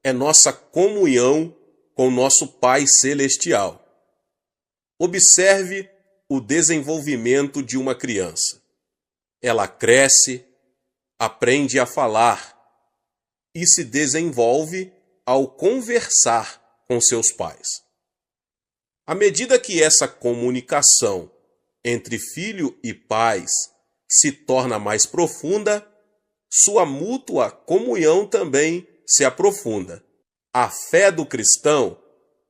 é nossa comunhão com nosso Pai Celestial. Observe o desenvolvimento de uma criança. Ela cresce, aprende a falar e se desenvolve ao conversar com seus pais. À medida que essa comunicação entre filho e pais se torna mais profunda, sua mútua comunhão também se aprofunda. A fé do cristão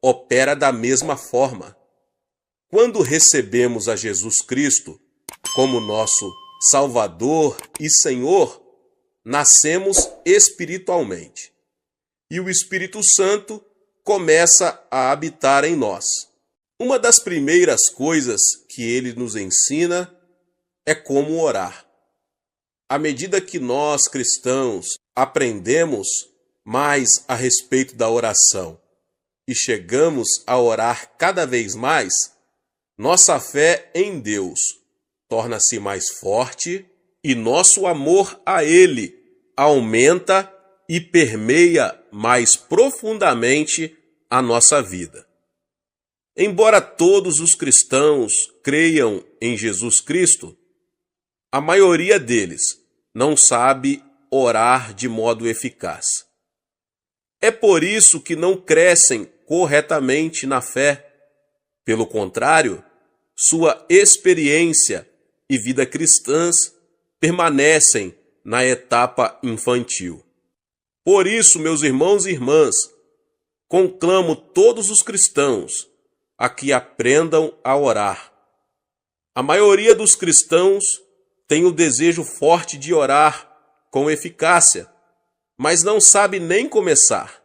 opera da mesma forma. Quando recebemos a Jesus Cristo como nosso Salvador e Senhor, nascemos espiritualmente. E o Espírito Santo começa a habitar em nós. Uma das primeiras coisas que ele nos ensina é como orar. À medida que nós, cristãos, aprendemos mais a respeito da oração e chegamos a orar cada vez mais, nossa fé em Deus torna-se mais forte e nosso amor a Ele aumenta e permeia mais profundamente a nossa vida. Embora todos os cristãos creiam em Jesus Cristo, a maioria deles não sabe orar de modo eficaz. É por isso que não crescem corretamente na fé. Pelo contrário, sua experiência e vida cristãs permanecem na etapa infantil. Por isso, meus irmãos e irmãs, conclamo todos os cristãos a que aprendam a orar. A maioria dos cristãos tem o desejo forte de orar com eficácia, mas não sabe nem começar.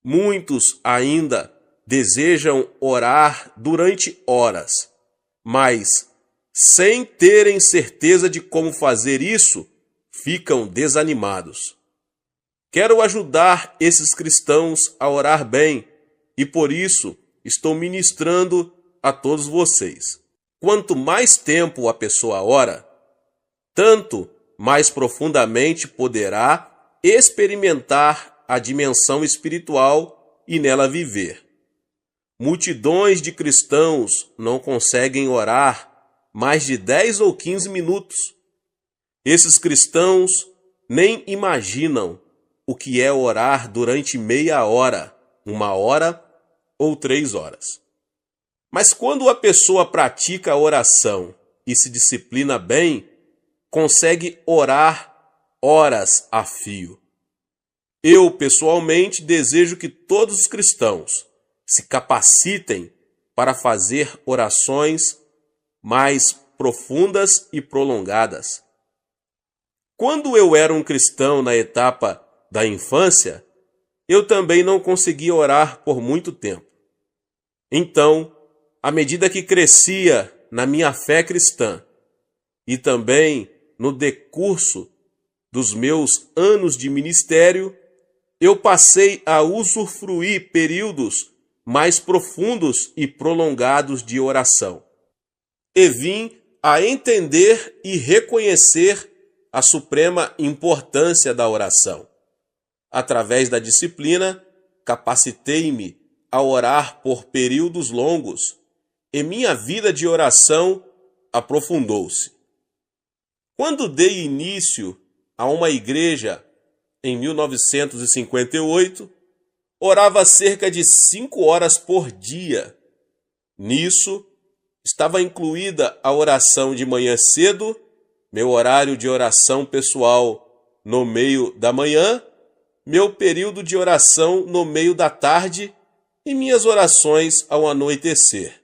Muitos ainda desejam orar durante horas, mas, sem terem certeza de como fazer isso, ficam desanimados. Quero ajudar esses cristãos a orar bem e, por isso, estou ministrando a todos vocês. Quanto mais tempo a pessoa ora, tanto mais profundamente poderá experimentar a dimensão espiritual e nela viver. Multidões de cristãos não conseguem orar mais de 10 ou 15 minutos. Esses cristãos nem imaginam o que é orar durante meia hora, 1 hora ou 3 horas. Mas quando a pessoa pratica a oração e se disciplina bem, consegue orar horas a fio. Eu, pessoalmente, desejo que todos os cristãos se capacitem para fazer orações mais profundas e prolongadas. Quando eu era um cristão na etapa da infância, eu também não conseguia orar por muito tempo. Então, à medida que crescia na minha fé cristã e também no decurso dos meus anos de ministério, eu passei a usufruir períodos mais profundos e prolongados de oração. E vim a entender e reconhecer a suprema importância da oração. Através da disciplina, capacitei-me a orar por períodos longos e minha vida de oração aprofundou-se. Quando dei início a uma igreja em 1958, orava cerca de 5 horas por dia. Nisso, estava incluída a oração de manhã cedo, meu horário de oração pessoal no meio da manhã, meu período de oração no meio da tarde e minhas orações ao anoitecer.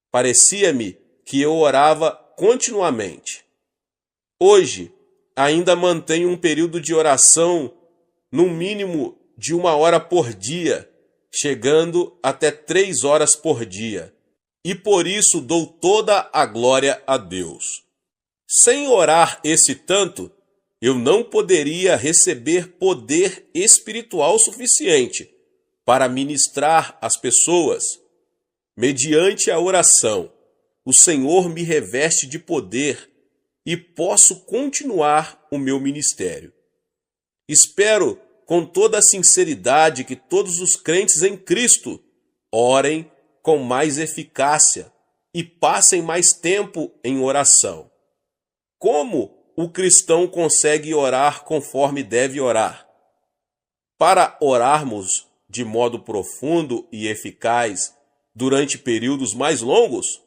Parecia-me que eu orava continuamente. Hoje, ainda mantenho um período de oração no mínimo de 1 hora por dia, chegando até 3 horas por dia. E por isso dou toda a glória a Deus. Sem orar esse tanto, eu não poderia receber poder espiritual suficiente para ministrar às pessoas. Mediante a oração, o Senhor me reveste de poder e posso continuar o meu ministério. Espero com toda a sinceridade que todos os crentes em Cristo orem com mais eficácia e passem mais tempo em oração. Como o cristão consegue orar conforme deve orar? Para orarmos de modo profundo e eficaz durante períodos mais longos,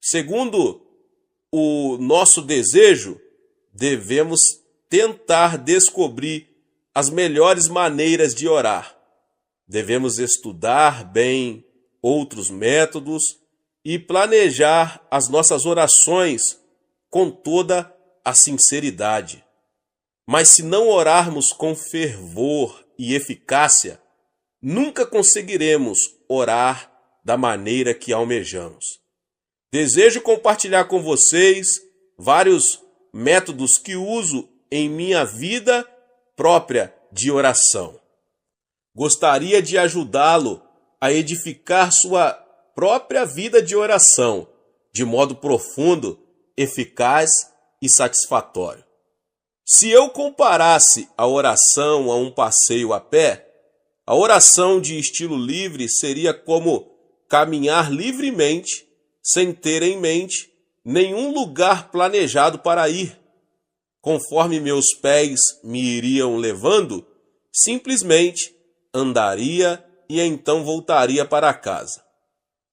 segundo o nosso desejo, devemos tentar descobrir as melhores maneiras de orar. Devemos estudar bem outros métodos e planejar as nossas orações com toda a sinceridade. Mas se não orarmos com fervor e eficácia, nunca conseguiremos orar da maneira que almejamos. Desejo compartilhar com vocês vários métodos que uso em minha vida própria de oração. Gostaria de ajudá-lo a edificar sua própria vida de oração de modo profundo, eficaz e satisfatório. Se eu comparasse a oração a um passeio a pé, a oração de estilo livre seria como caminhar livremente, sem ter em mente nenhum lugar planejado para ir. Conforme meus pés me iriam levando, simplesmente andaria e então voltaria para casa.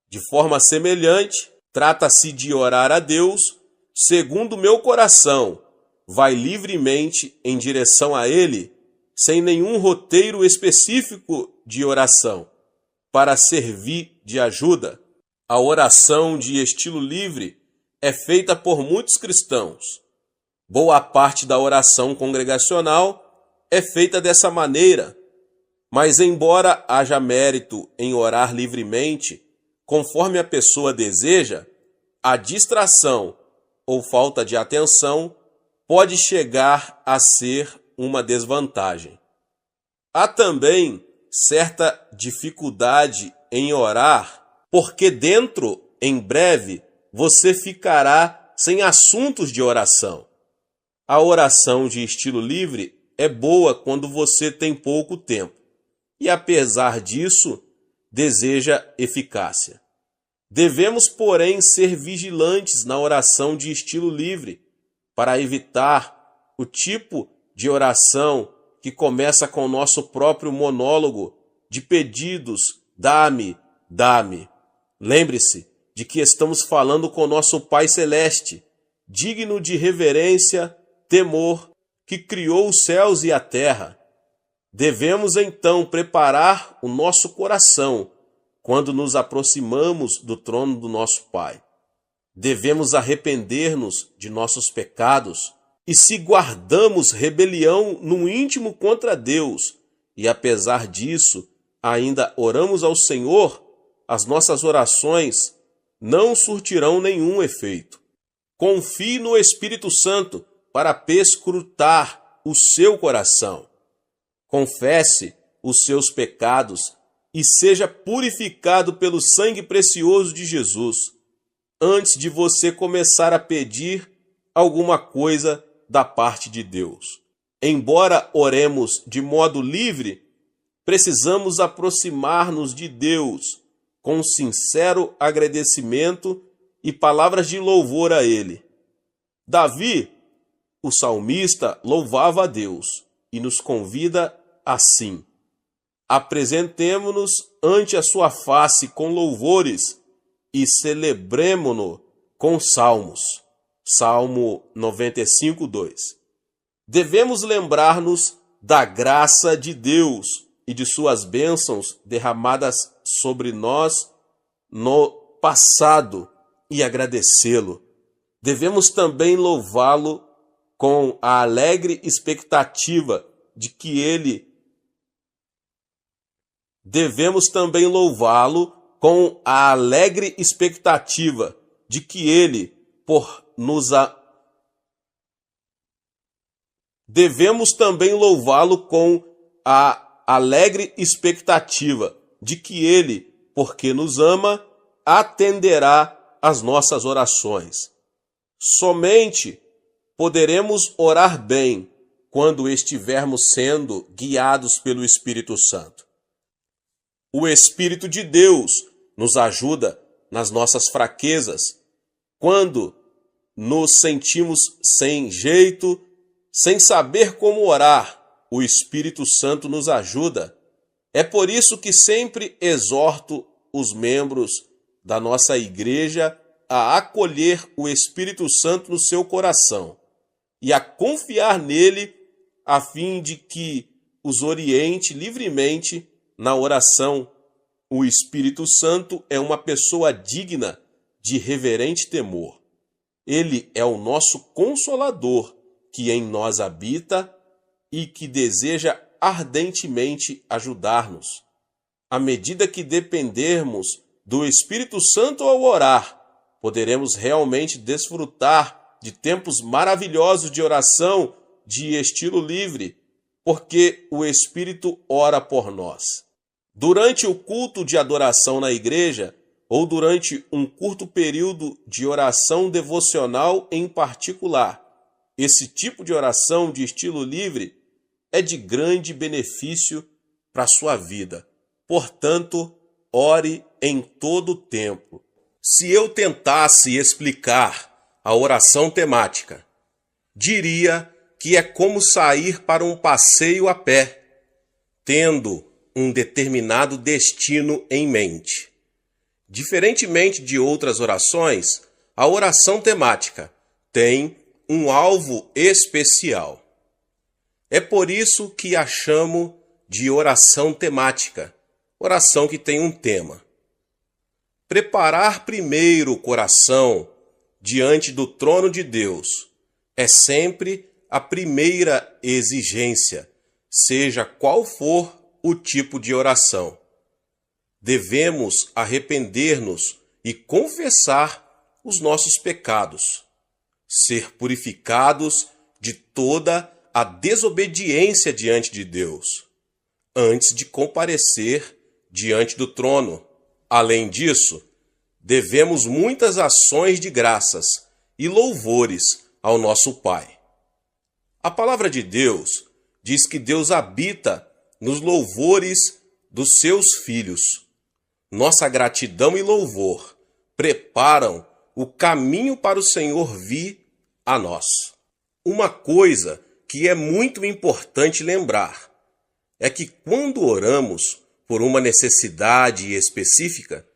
De forma semelhante, trata-se de orar a Deus segundo meu coração, vai livremente em direção a Ele, sem nenhum roteiro específico de oração, para servir de ajuda. A oração de estilo livre é feita por muitos cristãos. Boa parte da oração congregacional é feita dessa maneira, mas embora haja mérito em orar livremente, conforme a pessoa deseja, a distração ou falta de atenção pode chegar a ser uma desvantagem. Há também certa dificuldade em orar, porque em breve, você ficará sem assuntos de oração. A oração de estilo livre é boa quando você tem pouco tempo e, apesar disso, deseja eficácia. Devemos, porém, ser vigilantes na oração de estilo livre para evitar o tipo de oração que começa com o nosso próprio monólogo de pedidos, dá-me, dá-me. Lembre-se de que estamos falando com nosso Pai Celeste, digno de reverência, temor, que criou os céus e a terra. Devemos então preparar o nosso coração quando nos aproximamos do trono do nosso Pai. Devemos arrepender-nos de nossos pecados e, se guardamos rebelião no íntimo contra Deus e, apesar disso, ainda oramos ao Senhor, as nossas orações não surtirão nenhum efeito. Confie no Espírito Santo para perscrutar o seu coração. Confesse os seus pecados e seja purificado pelo sangue precioso de Jesus, antes de você começar a pedir alguma coisa da parte de Deus. Embora oremos de modo livre, precisamos aproximar-nos de Deus com sincero agradecimento e palavras de louvor a Ele. Davi, o salmista, louvava a Deus e nos convida assim: apresentemo-nos ante a sua face com louvores e celebremo-no com salmos. Salmo 95, 2. Devemos lembrar-nos da graça de Deus e de suas bênçãos derramadas sobre nós no passado e agradecê-lo. Devemos também louvá-lo com a alegre expectativa de que Ele Devemos também louvá-lo com a alegre expectativa de que Ele, porque nos ama, atenderá às nossas orações. Somente poderemos orar bem quando estivermos sendo guiados pelo Espírito Santo. O Espírito de Deus nos ajuda nas nossas fraquezas, quando nos sentimos sem jeito, sem saber como orar. O Espírito Santo nos ajuda. É por isso que sempre exorto os membros da nossa igreja a acolher o Espírito Santo no seu coração e a confiar nele, a fim de que os oriente livremente na oração. O Espírito Santo é uma pessoa digna de reverente temor. Ele é o nosso Consolador, que em nós habita e que deseja ardentemente ajudar-nos. À medida que dependermos do Espírito Santo ao orar, poderemos realmente desfrutar de tempos maravilhosos de oração de estilo livre, porque o Espírito ora por nós. Durante o culto de adoração na igreja, ou durante um curto período de oração devocional em particular, esse tipo de oração de estilo livre é de grande benefício para a sua vida. Portanto, ore em todo o tempo. Se eu tentasse explicar a oração temática, diria que é como sair para um passeio a pé, tendo um determinado destino em mente. Diferentemente de outras orações, a oração temática tem um alvo especial. É por isso que a chamo de oração temática, oração que tem um tema. Preparar primeiro o coração diante do trono de Deus é sempre a primeira exigência, seja qual for o tipo de oração. Devemos arrepender-nos e confessar os nossos pecados, ser purificados de toda a desobediência diante de Deus, antes de comparecer diante do trono. Além disso, devemos muitas ações de graças e louvores ao nosso Pai. A palavra de Deus diz que Deus habita nos louvores dos seus filhos. Nossa gratidão e louvor preparam o caminho para o Senhor vir a nós. Uma coisa que é muito importante lembrar é que quando oramos por uma necessidade específica,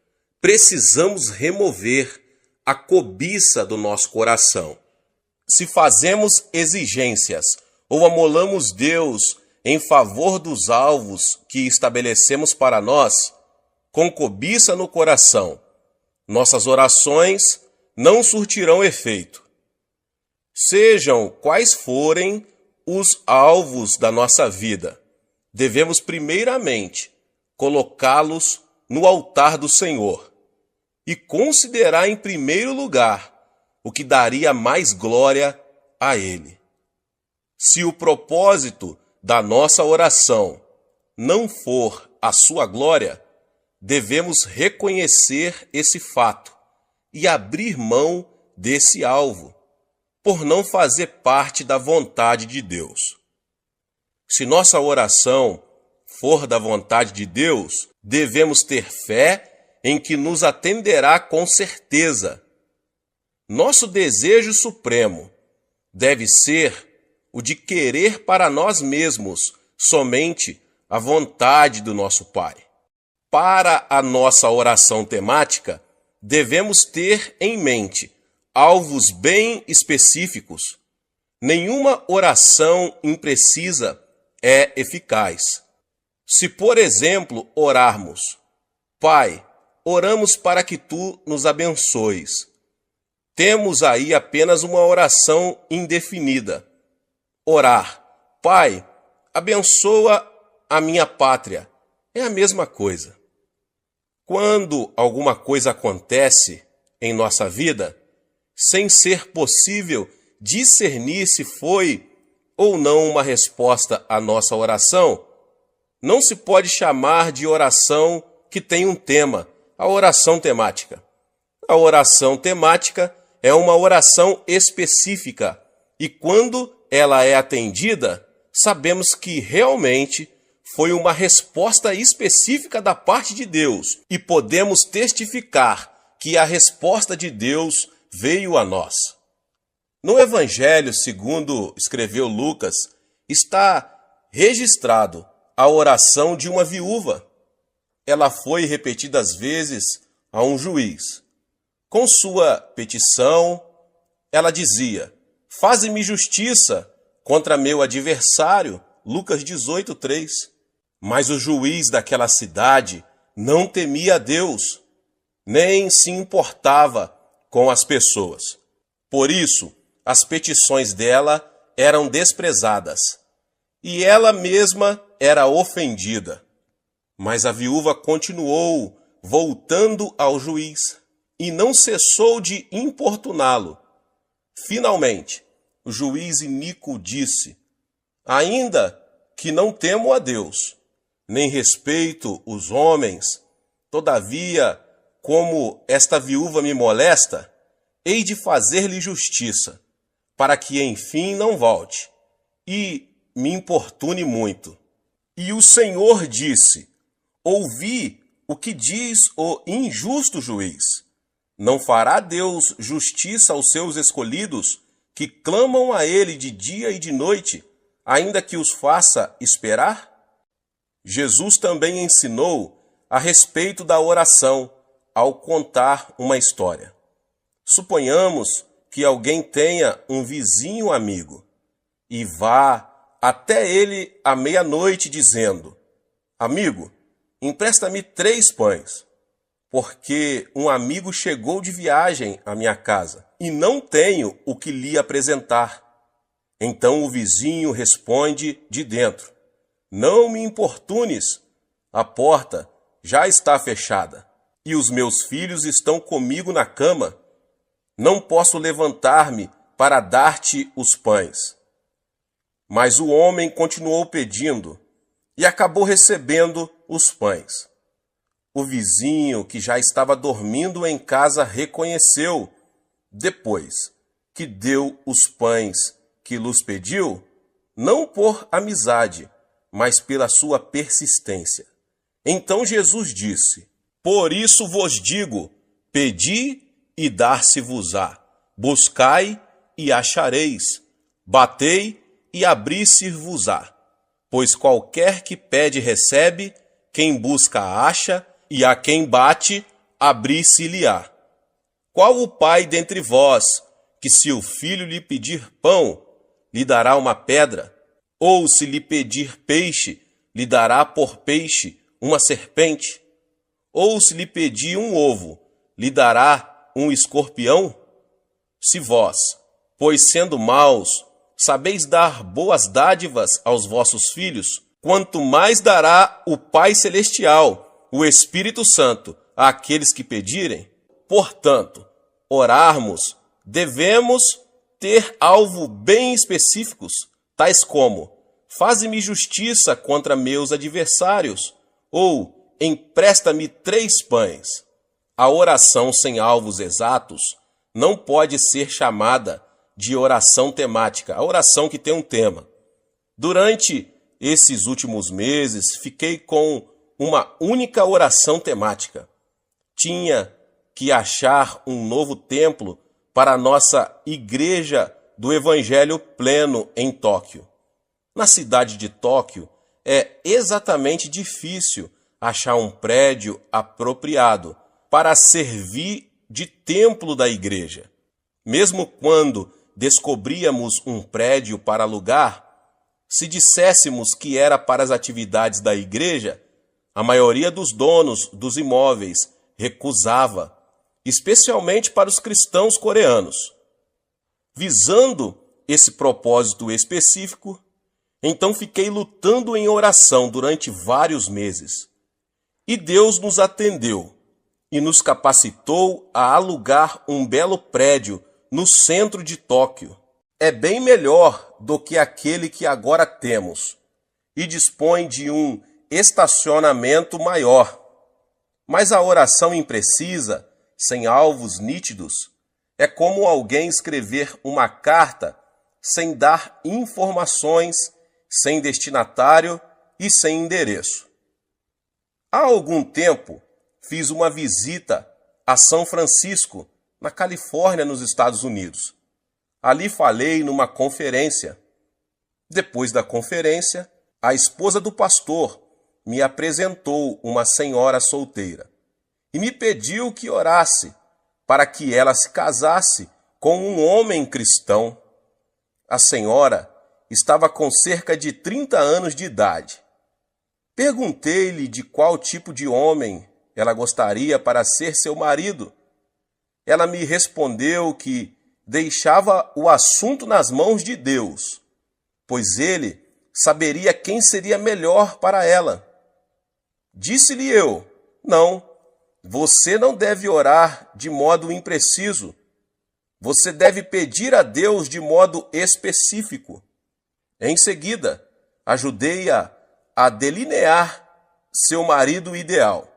precisamos remover a cobiça do nosso coração. Se fazemos exigências ou amolamos Deus em favor dos alvos que estabelecemos para nós, com cobiça no coração, nossas orações não surtirão efeito. Sejam quais forem os alvos da nossa vida, devemos primeiramente colocá-los no altar do Senhor e considerar em primeiro lugar o que daria mais glória a Ele. Se o propósito da nossa oração não for a sua glória, devemos reconhecer esse fato e abrir mão desse alvo, por não fazer parte da vontade de Deus. Se nossa oração for da vontade de Deus, devemos ter fé em que nos atenderá com certeza. Nosso desejo supremo deve ser o de querer para nós mesmos somente a vontade do nosso Pai. Para a nossa oração temática, devemos ter em mente alvos bem específicos. Nenhuma oração imprecisa é eficaz. Se, por exemplo, orarmos: Pai, oramos para que Tu nos abençoes, temos aí apenas uma oração indefinida. Orar: Pai, abençoa a minha pátria, é a mesma coisa. Quando alguma coisa acontece em nossa vida, sem ser possível discernir se foi ou não uma resposta à nossa oração, não se pode chamar de oração que tem um tema, a oração temática. A oração temática é uma oração específica e, quando ela é atendida, sabemos que realmente foi uma resposta específica da parte de Deus e podemos testificar que a resposta de Deus veio a nós. No Evangelho, segundo escreveu Lucas, está registrado a oração de uma viúva. Ela foi repetidas vezes a um juiz. Com sua petição, ela dizia: faze-me justiça contra meu adversário, Lucas 18:3. Mas o juiz daquela cidade não temia a Deus, nem se importava com as pessoas. Por isso, as petições dela eram desprezadas, e ela mesma era ofendida. Mas a viúva continuou voltando ao juiz, e não cessou de importuná-lo. Finalmente, o juiz iníquo disse: ainda que não temo a Deus, nem respeito os homens, todavia, como esta viúva me molesta, hei de fazer-lhe justiça, para que enfim não volte, e me importune muito. E o Senhor disse: ouvi o que diz o injusto juiz. Não fará Deus justiça aos seus escolhidos, que clamam a ele de dia e de noite, ainda que os faça esperar? Jesus também ensinou a respeito da oração ao contar uma história. Suponhamos que alguém tenha um vizinho amigo e vá até ele à meia-noite dizendo: amigo, empresta-me 3 pães, porque um amigo chegou de viagem à minha casa e não tenho o que lhe apresentar. Então o vizinho responde de dentro: não me importunes, a porta já está fechada e os meus filhos estão comigo na cama. Não posso levantar-me para dar-te os pães. Mas o homem continuou pedindo e acabou recebendo os pães. O vizinho, que já estava dormindo em casa, reconheceu, depois que deu os pães que lhes pediu, não por amizade, mas pela sua persistência. Então Jesus disse: por isso vos digo, pedi e dar-se-vos-á, buscai e achareis, batei e abrir-se-vos-á. Pois qualquer que pede recebe, quem busca acha, e a quem bate abrir-se-lhe-á. Qual o pai dentre vós, que se o filho lhe pedir pão, lhe dará uma pedra? Ou se lhe pedir peixe, lhe dará por peixe uma serpente? Ou se lhe pedir um ovo, lhe dará um escorpião? Se vós, pois sendo maus, sabeis dar boas dádivas aos vossos filhos, quanto mais dará o Pai Celestial, o Espírito Santo, àqueles que pedirem? Portanto, orarmos, devemos ter alvo bem específicos, tais como: faze-me justiça contra meus adversários, ou empresta-me 3 pães. A oração sem alvos exatos não pode ser chamada de oração temática, a oração que tem um tema. Durante esses últimos meses, fiquei com uma única oração temática. Tinha que achar um novo templo para a nossa Igreja do Evangelho Pleno em Tóquio. Na cidade de Tóquio, é exatamente difícil achar um prédio apropriado para servir de templo da igreja. Mesmo quando descobríamos um prédio para alugar, se disséssemos que era para as atividades da igreja, a maioria dos donos dos imóveis recusava, especialmente para os cristãos coreanos. Visando esse propósito específico, então fiquei lutando em oração durante vários meses. E Deus nos atendeu e nos capacitou a alugar um belo prédio no centro de Tóquio. É bem melhor do que aquele que agora temos e dispõe de um estacionamento maior. Mas a oração imprecisa, sem alvos nítidos, é como alguém escrever uma carta sem dar informações, sem destinatário e sem endereço. Há algum tempo, fiz uma visita a São Francisco, na Califórnia, nos Estados Unidos. Ali falei numa conferência. Depois da conferência, a esposa do pastor me apresentou uma senhora solteira e me pediu que orasse para que ela se casasse com um homem cristão. A senhora estava com cerca de 30 anos de idade. Perguntei-lhe de qual tipo de homem ela gostaria para ser seu marido. Ela me respondeu que deixava o assunto nas mãos de Deus, pois ele saberia quem seria melhor para ela. Disse-lhe eu: não, você não deve orar de modo impreciso. Você deve pedir a Deus de modo específico. Em seguida, ajudei-a a delinear seu marido ideal.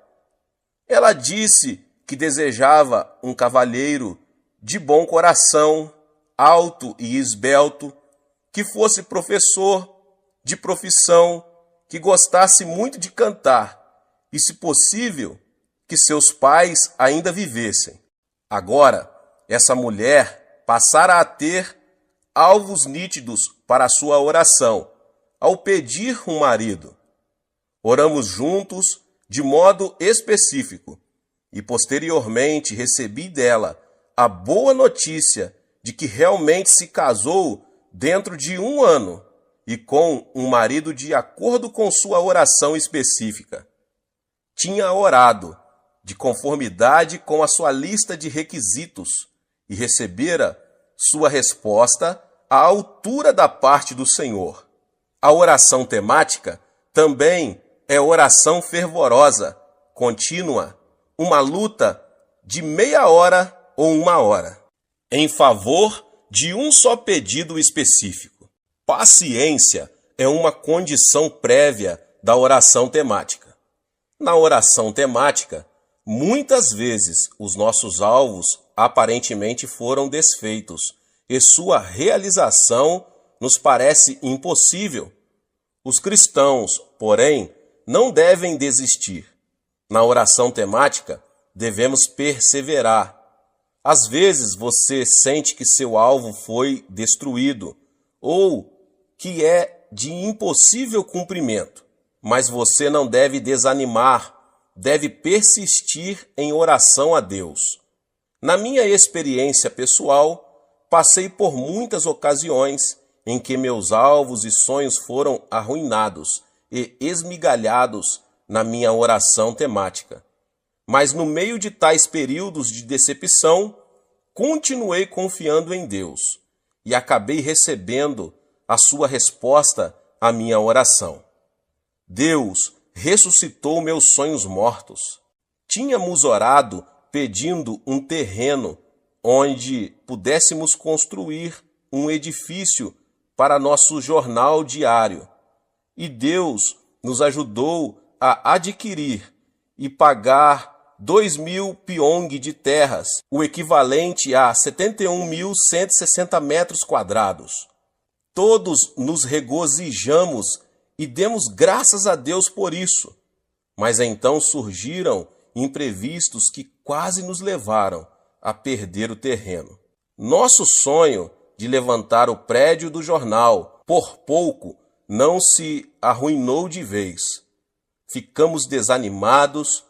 Ela disse que desejava um cavalheiro de bom coração, alto e esbelto, que fosse professor de profissão, que gostasse muito de cantar e, se possível, que seus pais ainda vivessem. Agora, essa mulher passara a ter alvos nítidos para a sua oração, ao pedir um marido. Oramos juntos de modo específico e posteriormente recebi dela a boa notícia de que realmente se casou dentro de 1 ano e com um marido de acordo com sua oração específica. Tinha orado de conformidade com a sua lista de requisitos e recebera sua resposta à altura da parte do Senhor. A oração temática também é oração fervorosa, contínua, uma luta de meia hora ou 1 hora, em favor de um só pedido específico. Paciência é uma condição prévia da oração temática. Na oração temática, muitas vezes os nossos alvos aparentemente foram desfeitos e sua realização nos parece impossível. Os cristãos, porém, não devem desistir. Na oração temática, devemos perseverar. Às vezes você sente que seu alvo foi destruído ou que é de impossível cumprimento, mas você não deve desanimar, deve persistir em oração a Deus. Na minha experiência pessoal, passei por muitas ocasiões em que meus alvos e sonhos foram arruinados e esmigalhados na minha oração temática. Mas no meio de tais períodos de decepção, continuei confiando em Deus e acabei recebendo a sua resposta à minha oração. Deus ressuscitou meus sonhos mortos. Tínhamos orado pedindo um terreno onde pudéssemos construir um edifício para nosso jornal diário. E Deus nos ajudou a adquirir e pagar 2.000 piong de terras, o equivalente a 71.160 metros quadrados. Todos nos regozijamos e demos graças a Deus por isso. Mas então surgiram imprevistos que quase nos levaram a perder o terreno. Nosso sonho de levantar o prédio do jornal, por pouco, não se arruinou de vez. Ficamos desanimados,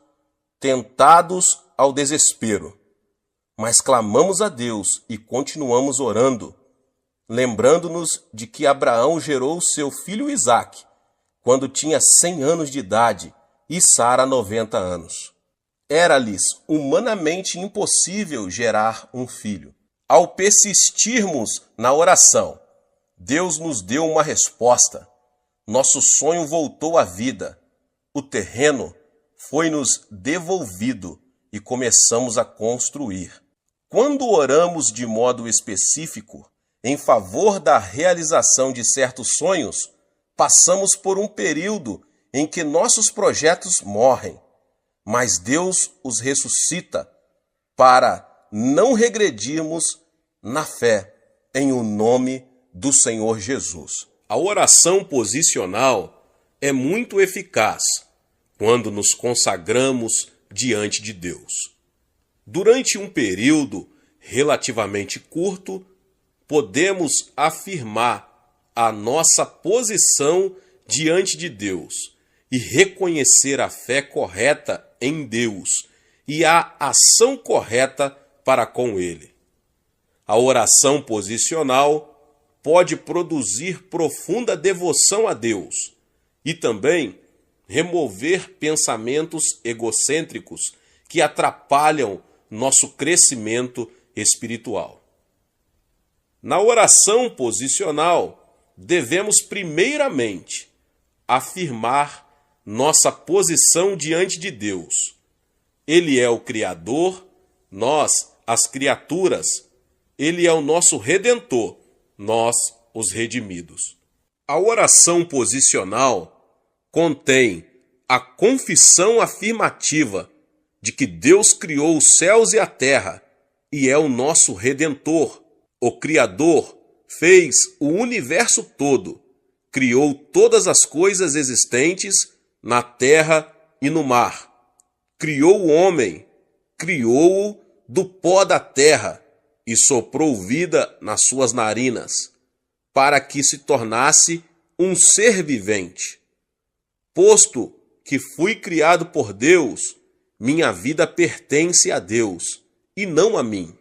tentados ao desespero. Mas clamamos a Deus e continuamos orando, lembrando-nos de que Abraão gerou seu filho Isaque quando tinha 100 anos de idade e Sara 90 anos. Era-lhes humanamente impossível gerar um filho. Ao persistirmos na oração, Deus nos deu uma resposta. Nosso sonho voltou à vida. O terreno foi-nos devolvido e começamos a construir. Quando oramos de modo específico em favor da realização de certos sonhos, passamos por um período em que nossos projetos morrem, mas Deus os ressuscita para não regredirmos na fé, em o nome do Senhor Jesus. A oração posicional é muito eficaz quando nos consagramos diante de Deus. Durante um período relativamente curto, podemos afirmar a nossa posição diante de Deus e reconhecer a fé correta em Deus e a ação correta para com Ele. A oração posicional pode produzir profunda devoção a Deus e também remover pensamentos egocêntricos que atrapalham nosso crescimento espiritual. Na oração posicional, devemos primeiramente afirmar nossa posição diante de Deus. Ele é o Criador, nós, as criaturas. Ele é o nosso Redentor, nós, os redimidos. A oração posicional contém a confissão afirmativa de que Deus criou os céus e a terra e é o nosso Redentor. O Criador fez o universo todo, criou todas as coisas existentes na terra e no mar. Criou o homem, criou-o do pó da terra e soprou vida nas suas narinas, para que se tornasse um ser vivente. Posto que fui criado por Deus, minha vida pertence a Deus e não a mim.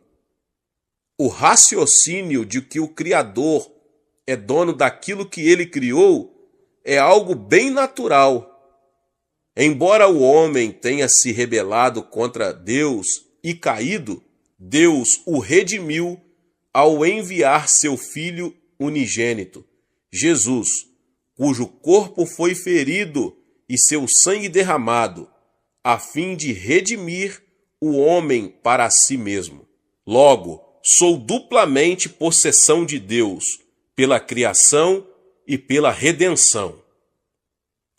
O raciocínio de que o Criador é dono daquilo que ele criou é algo bem natural. Embora o homem tenha se rebelado contra Deus e caído, Deus o redimiu ao enviar seu Filho unigênito, Jesus, cujo corpo foi ferido e seu sangue derramado, a fim de redimir o homem para si mesmo. Logo, sou duplamente possessão de Deus, pela criação e pela redenção.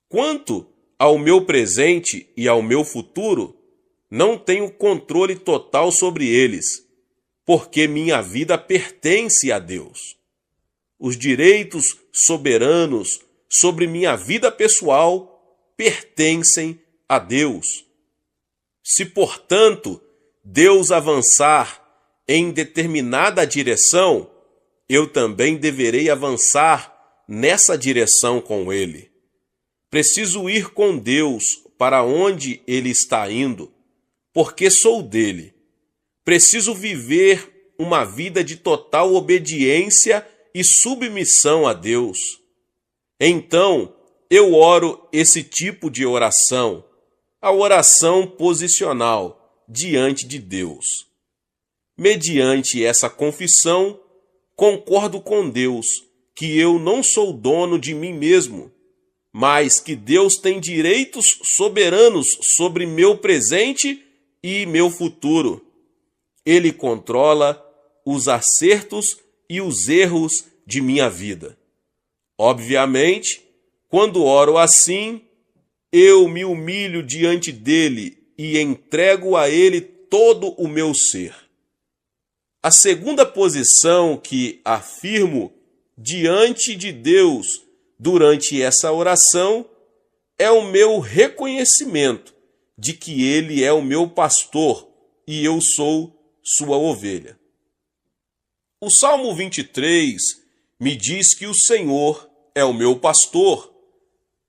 Quanto ao meu presente e ao meu futuro, não tenho controle total sobre eles, porque minha vida pertence a Deus. Os direitos soberanos sobre minha vida pessoal pertencem a Deus. Se, portanto, Deus avançar em determinada direção, eu também deverei avançar nessa direção com Ele. Preciso ir com Deus para onde Ele está indo, porque sou dele. Preciso viver uma vida de total obediência e submissão a Deus. Então, eu oro esse tipo de oração, a oração posicional diante de Deus. Mediante essa confissão, concordo com Deus que eu não sou dono de mim mesmo, mas que Deus tem direitos soberanos sobre meu presente e meu futuro. Ele controla os acertos e os erros de minha vida. Obviamente, quando oro assim, eu me humilho diante dele e entrego a ele todo o meu ser. A segunda posição que afirmo diante de Deus durante essa oração é o meu reconhecimento de que ele é o meu pastor e eu sou sua ovelha. O Salmo 23 me diz que o Senhor é o meu pastor.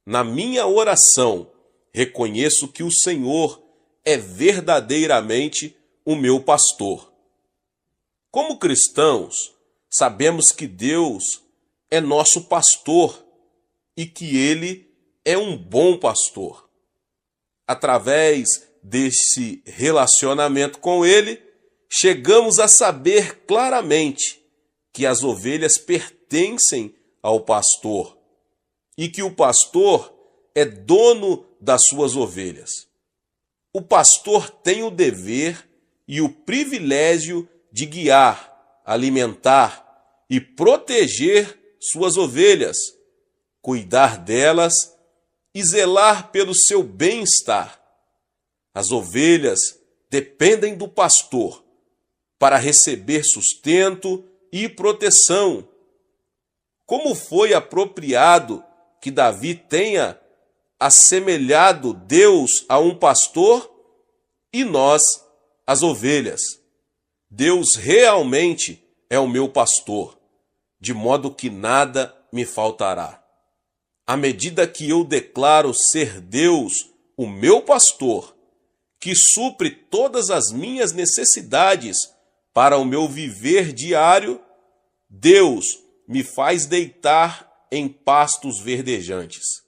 Na minha oração, reconheço que o Senhor é verdadeiramente o meu pastor. Como cristãos, sabemos que Deus é nosso pastor e que Ele é um bom pastor. Através desse relacionamento com Ele, chegamos a saber claramente que as ovelhas pertencem ao pastor e que o pastor é dono das suas ovelhas. O pastor tem o dever e o privilégio de guiar, alimentar e proteger suas ovelhas, cuidar delas e zelar pelo seu bem-estar. As ovelhas dependem do pastor para receber sustento e proteção. Como foi apropriado que Davi tenha assemelhado Deus a um pastor e nós as ovelhas. Deus realmente é o meu pastor, de modo que nada me faltará. À medida que eu declaro ser Deus o meu pastor, que supre todas as minhas necessidades para o meu viver diário, Deus me faz deitar em pastos verdejantes.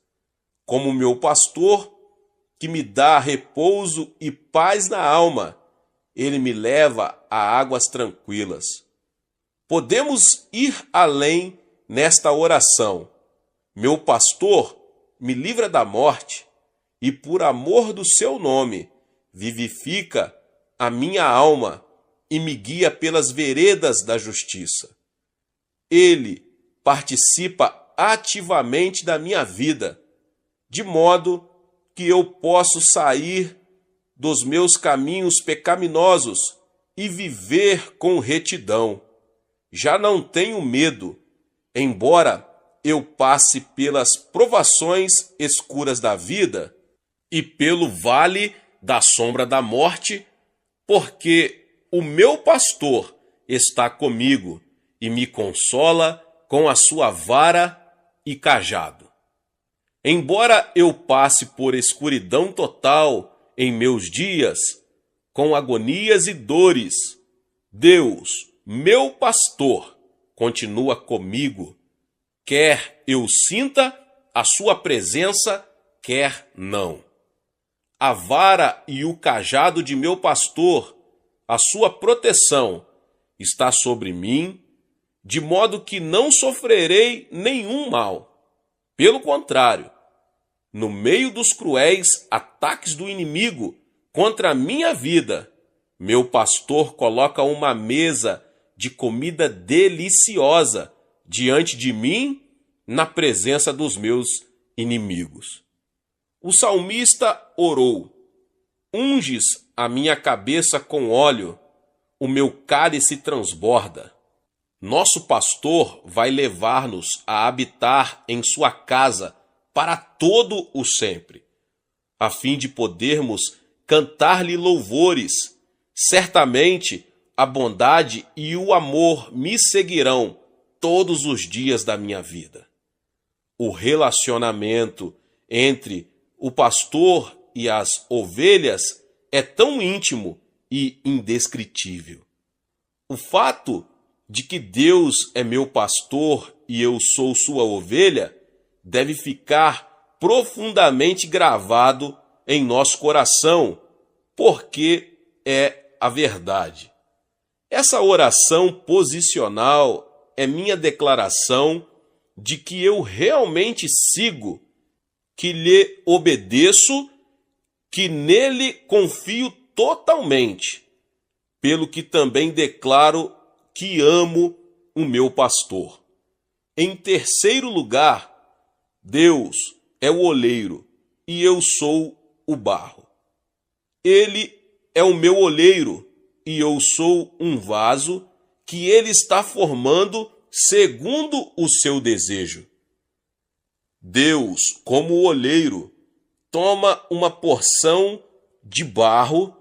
Como meu pastor, que me dá repouso e paz na alma, ele me leva a águas tranquilas. Podemos ir além nesta oração. Meu pastor me livra da morte e, por amor do seu nome, vivifica a minha alma e me guia pelas veredas da justiça. Ele participa ativamente da minha vida, de modo que eu posso sair dos meus caminhos pecaminosos e viver com retidão. Já não tenho medo, embora eu passe pelas provações escuras da vida e pelo vale da sombra da morte, porque o meu pastor está comigo e me consola com a sua vara e cajado. Embora eu passe por escuridão total em meus dias, com agonias e dores, Deus, meu pastor, continua comigo, quer eu sinta a sua presença, quer não. A vara e o cajado de meu pastor, a sua proteção, está sobre mim, de modo que não sofrerei nenhum mal. Pelo contrário, no meio dos cruéis ataques do inimigo contra a minha vida, meu pastor coloca uma mesa de comida deliciosa diante de mim, na presença dos meus inimigos. O salmista orou: unges a minha cabeça com óleo, o meu cálice transborda. Nosso pastor vai levar-nos a habitar em sua casa para todo o sempre, a fim de podermos cantar-lhe louvores. Certamente a bondade e o amor me seguirão todos os dias da minha vida. O relacionamento entre o pastor e as ovelhas é tão íntimo e indescritível. O fato de que Deus é meu pastor e eu sou sua ovelha deve ficar profundamente gravado em nosso coração, porque é a verdade. Essa oração posicional é minha declaração de que eu realmente sigo, que lhe obedeço, que nele confio totalmente, pelo que também declaro que amo o meu pastor. Em terceiro lugar, Deus é o oleiro e eu sou o barro. Ele é o meu oleiro e eu sou um vaso que ele está formando segundo o seu desejo. Deus, como oleiro, toma uma porção de barro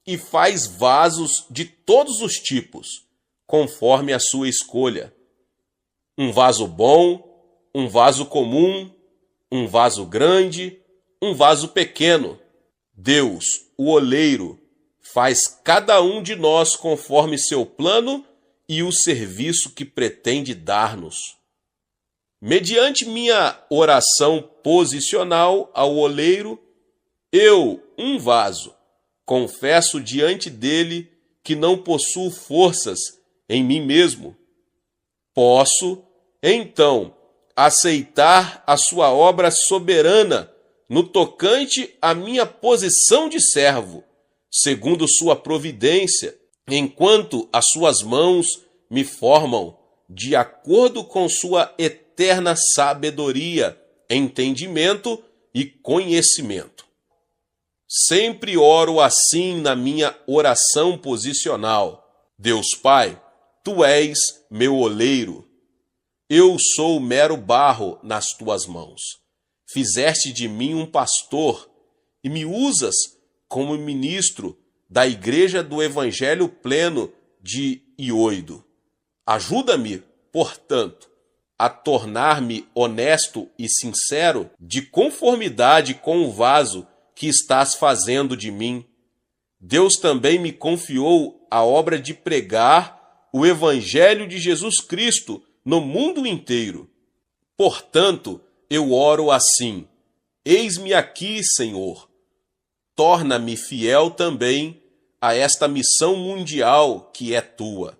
e faz vasos de todos os tipos, conforme a sua escolha. Um vaso bom, um vaso comum, um vaso grande, um vaso pequeno. Deus, o oleiro, faz cada um de nós conforme seu plano e o serviço que pretende dar-nos. Mediante minha oração posicional ao oleiro, eu, um vaso, confesso diante dele que não possuo forças em mim mesmo. Posso, então, aceitar a sua obra soberana no tocante à minha posição de servo, segundo sua providência, enquanto as suas mãos me formam de acordo com sua eterna sabedoria, entendimento e conhecimento. Sempre oro assim na minha oração posicional: Deus Pai, Tu és meu oleiro. Eu sou mero barro nas tuas mãos. Fizeste de mim um pastor e me usas como ministro da igreja do Evangelho pleno de Ioido. Ajuda-me, portanto, a tornar-me honesto e sincero, de conformidade com o vaso que estás fazendo de mim. Deus também me confiou a obra de pregar o Evangelho de Jesus Cristo no mundo inteiro. Portanto, eu oro assim: eis-me aqui, Senhor. Torna-me fiel também a esta missão mundial que é tua.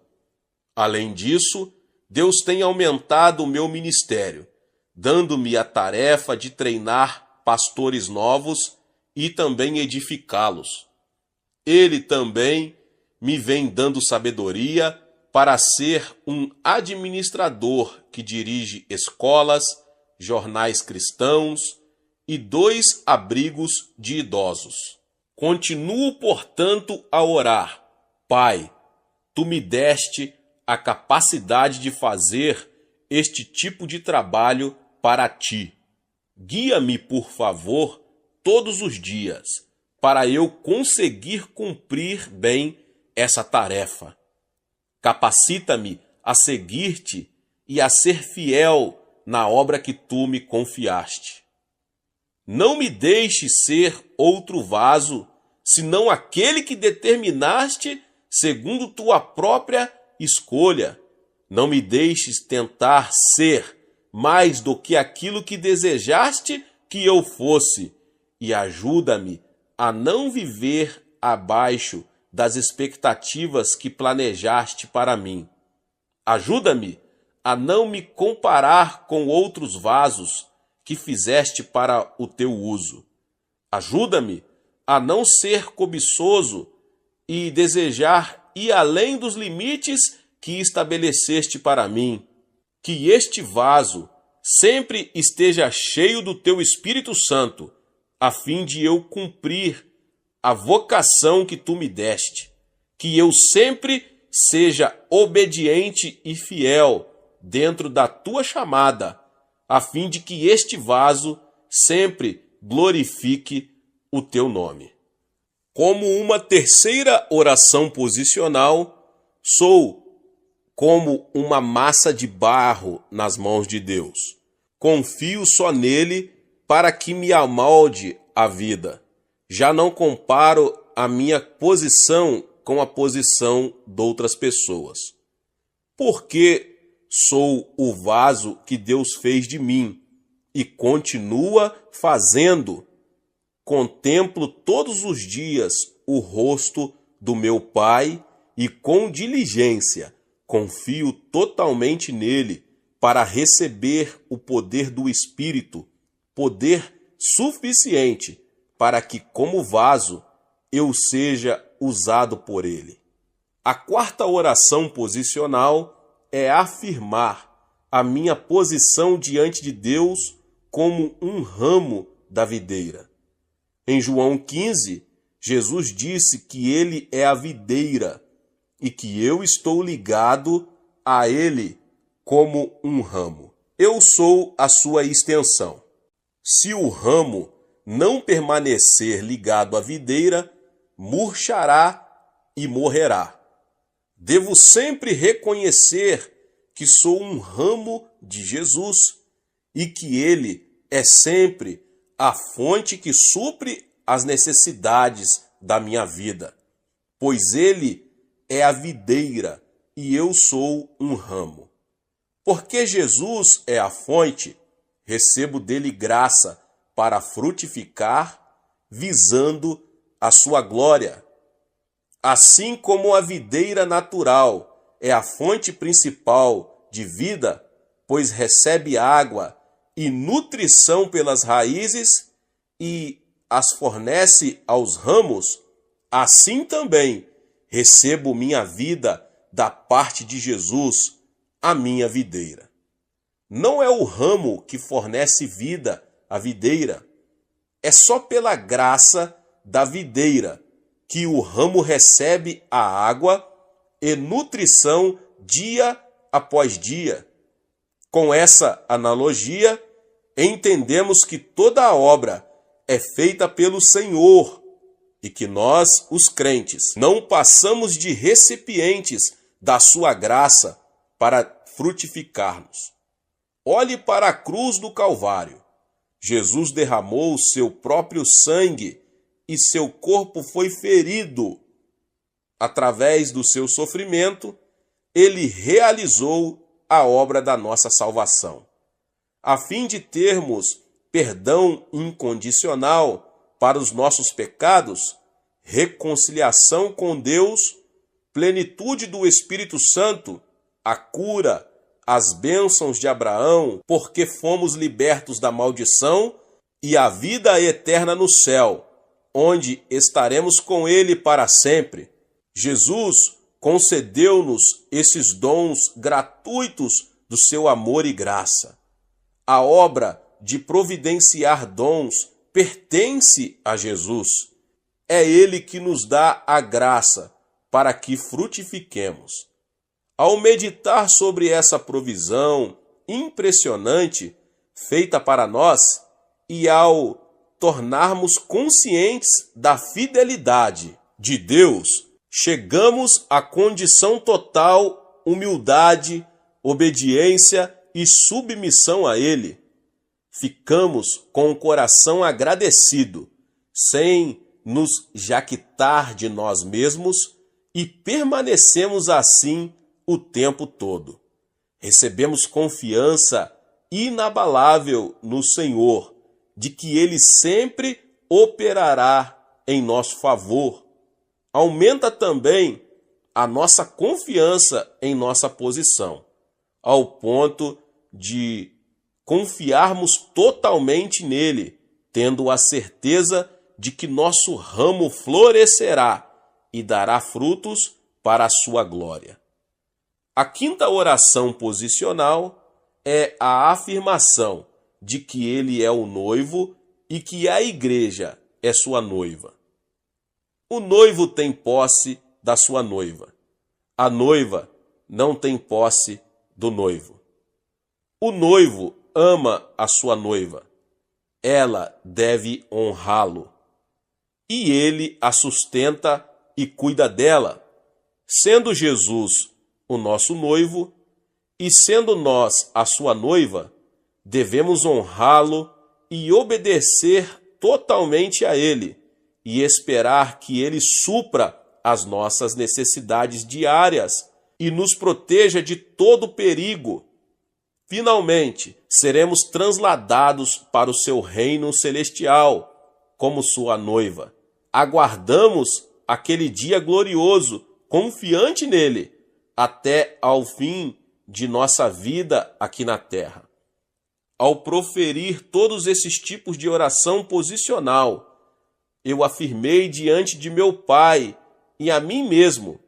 Além disso, Deus tem aumentado o meu ministério, dando-me a tarefa de treinar pastores novos e também edificá-los. Ele também me vem dando sabedoria para ser um administrador que dirige escolas, jornais cristãos e 2 abrigos de idosos. Continuo, portanto, a orar: Pai, tu me deste a capacidade de fazer este tipo de trabalho para ti. Guia-me, por favor, todos os dias, para eu conseguir cumprir bem essa tarefa. Capacita-me a seguir-te e a ser fiel na obra que tu me confiaste. Não me deixes ser outro vaso, senão aquele que determinaste segundo tua própria escolha. Não me deixes tentar ser mais do que aquilo que desejaste que eu fosse, e ajuda-me a não viver abaixo das expectativas que planejaste para mim. Ajuda-me a não me comparar com outros vasos que fizeste para o teu uso. Ajuda-me a não ser cobiçoso e desejar ir além dos limites que estabeleceste para mim. Que este vaso sempre esteja cheio do teu Espírito Santo, a fim de eu cumprir a vocação que tu me deste. Que eu sempre seja obediente e fiel dentro da tua chamada, a fim de que este vaso sempre glorifique o teu nome. Como uma terceira oração posicional, sou como uma massa de barro nas mãos de Deus. Confio só nele para que me amolde a vida. Já não comparo a minha posição com a posição de outras pessoas. Porque sou o vaso que Deus fez de mim e continua fazendo. Contemplo todos os dias o rosto do meu Pai e com diligência confio totalmente nele para receber o poder do Espírito, poder suficiente para que, como vaso, eu seja usado por ele. A quarta oração posicional é afirmar a minha posição diante de Deus como um ramo da videira. Em João 15, Jesus disse que ele é a videira e que eu estou ligado a ele como um ramo. Eu sou a sua extensão. Se o ramo não permanecer ligado à videira, murchará e morrerá. Devo sempre reconhecer que sou um ramo de Jesus e que ele é sempre a fonte que supre as necessidades da minha vida, pois ele é a videira e eu sou um ramo. Porque Jesus é a fonte, recebo dele graça para frutificar, visando a sua glória. Assim como a videira natural é a fonte principal de vida, pois recebe água e nutrição pelas raízes e as fornece aos ramos, assim também recebo minha vida da parte de Jesus, a minha videira. Não é o ramo que fornece vida à videira, é só pela graça da videira que o ramo recebe a água e nutrição dia após dia. Com essa analogia, entendemos que toda a obra é feita pelo Senhor e que nós, os crentes, não passamos de recipientes da sua graça para frutificarmos. Olhe para a cruz do Calvário. Jesus derramou o seu próprio sangue e seu corpo foi ferido. Através do seu sofrimento, ele realizou a obra da nossa salvação. A fim de termos perdão incondicional para os nossos pecados, reconciliação com Deus, plenitude do Espírito Santo, a cura, as bênçãos de Abraão, porque fomos libertos da maldição, e a vida eterna no céu, onde estaremos com ele para sempre. Jesus concedeu-nos esses dons gratuitos do seu amor e graça. A obra de providenciar dons pertence a Jesus. É ele que nos dá a graça para que frutifiquemos. Ao meditar sobre essa provisão impressionante feita para nós e ao tornarmos conscientes da fidelidade de Deus, chegamos à condição total humildade, obediência e submissão a Ele. Ficamos com o coração agradecido, sem nos jactar de nós mesmos, e permanecemos assim o tempo todo. Recebemos confiança inabalável no Senhor, de que Ele sempre operará em nosso favor. Aumenta também a nossa confiança em nossa posição, ao ponto de confiarmos totalmente nele, tendo a certeza de que nosso ramo florescerá e dará frutos para a sua glória. A quinta oração posicional é a afirmação de que ele é o noivo e que a igreja é sua noiva. O noivo tem posse da sua noiva. A noiva não tem posse do noivo. O noivo ama a sua noiva. Ela deve honrá-lo. E ele a sustenta e cuida dela, sendo Jesus o nosso noivo e sendo nós a sua noiva, devemos honrá-lo e obedecer totalmente a ele e esperar que ele supra as nossas necessidades diárias e nos proteja de todo perigo. Finalmente, seremos transladados para o seu reino celestial, como sua noiva. Aguardamos aquele dia glorioso, confiante nele, até ao fim de nossa vida aqui na terra. Ao proferir todos esses tipos de oração posicional, eu afirmei diante de meu Pai e a mim mesmo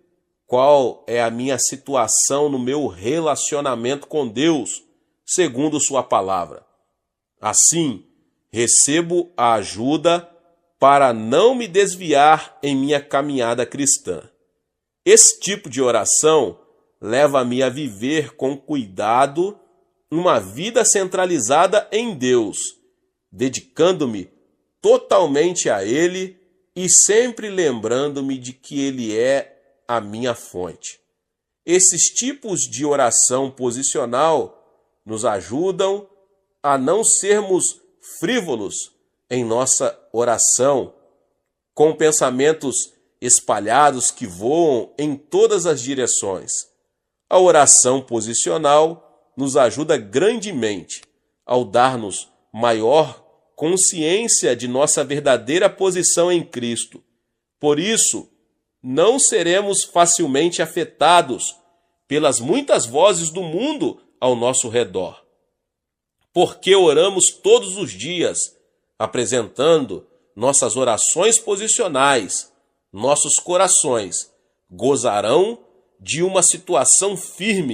qual é a minha situação no meu relacionamento com Deus, segundo sua palavra. Assim, recebo a ajuda para não me desviar em minha caminhada cristã. Esse tipo de oração leva-me a viver com cuidado uma vida centralizada em Deus, dedicando-me totalmente a Ele e sempre lembrando-me de que Ele é a minha fonte. Esses tipos de oração posicional nos ajudam a não sermos frívolos em nossa oração, com pensamentos espalhados que voam em todas as direções. A oração posicional nos ajuda grandemente ao dar-nos maior consciência de nossa verdadeira posição em Cristo. Por isso, não seremos facilmente afetados pelas muitas vozes do mundo ao nosso redor. Porque oramos todos os dias, apresentando nossas orações posicionais, nossos corações gozarão de uma situação firme